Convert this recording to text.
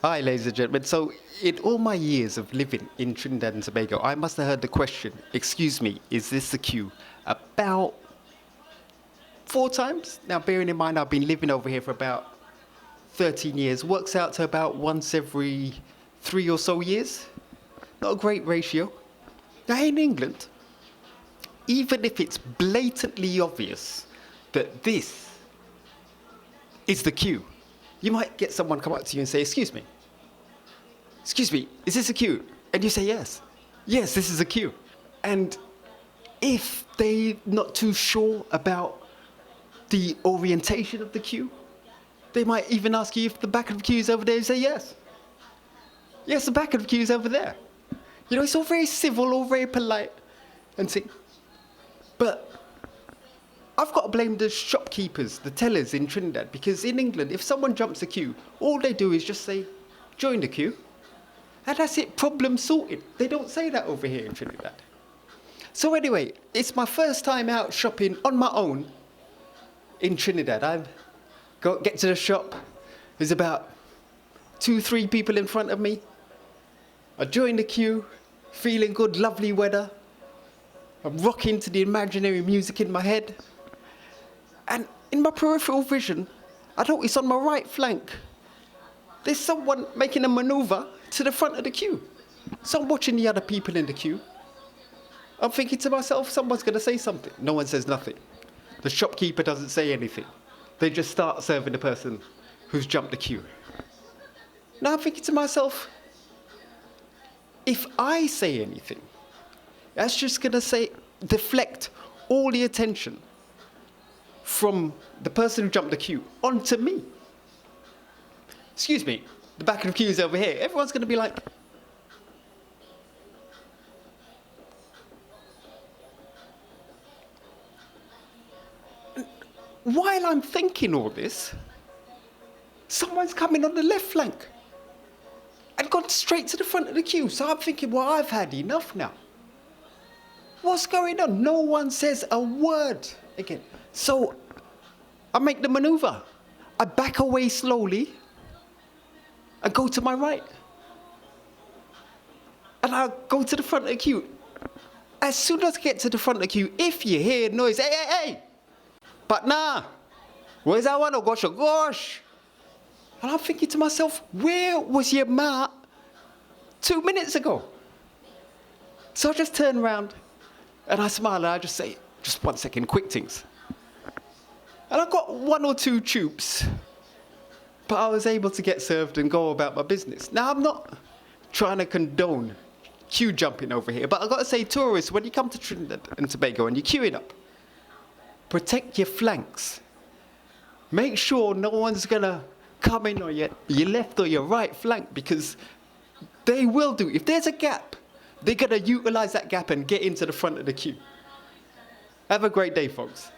Hi, ladies and gentlemen. So, in all my years of living in Trinidad and Tobago, I must have heard the question, excuse me, is this the queue? About 4 times. Now, bearing in mind I've been living over here for about 13 years, works out to about once every 3 or so years. Not a great ratio. Now, in England, even if it's blatantly obvious that this is the queue, you might get someone come up to you and say, excuse me, is this a queue? And you say, yes. Yes, this is a queue. And if they're not too sure about the orientation of the queue, they might even ask you if the back of the queue is over there. You say, yes. Yes, the back of the queue is over there. You know, it's all very civil, all very polite and things. But I've got to blame the shopkeepers, the tellers in Trinidad, because in England, if someone jumps a queue, all they do is just say, join the queue. And that's it, problem sorted. They don't say that over here in Trinidad. So anyway, it's my first time out shopping on my own in Trinidad. I get to the shop, there's about 2-3 people in front of me. I join the queue, feeling good, lovely weather. I'm rocking to the imaginary music in my head. And in my peripheral vision, I notice on my right flank, there's someone making a maneuver to the front of the queue. So I'm watching the other people in the queue. I'm thinking to myself, someone's going to say something. No one says nothing. The shopkeeper doesn't say anything. They just start serving the person who's jumped the queue. Now I'm thinking to myself, if I say anything, that's just going to deflect all the attention from the person who jumped the queue onto me. Excuse me, the back of the queue is over here. Everyone's going to be like, while I'm thinking all this, someone's coming on the left flank and gone straight to the front of the queue. So I'm thinking, well, I've had enough now. What's going on? No one says a word again. So I make the maneuver. I back away slowly and go to my right. And I go to the front of the queue. As soon as I get to the front of the queue, if you hear noise, hey, partner, where's that one? Oh gosh. And I'm thinking to myself, where was your mate 2 minutes ago? So I just turn around and I smile and I just say, just 1 second, quick things. And I got 1 or 2 tubes, but I was able to get served and go about my business. Now, I'm not trying to condone queue jumping over here, but I've got to say, tourists, when you come to Trinidad and Tobago and you're queuing up, protect your flanks. Make sure no one's going to come in on your left or your right flank, because they will do. If there's a gap, they're going to utilize that gap and get into the front of the queue. Have a great day, folks.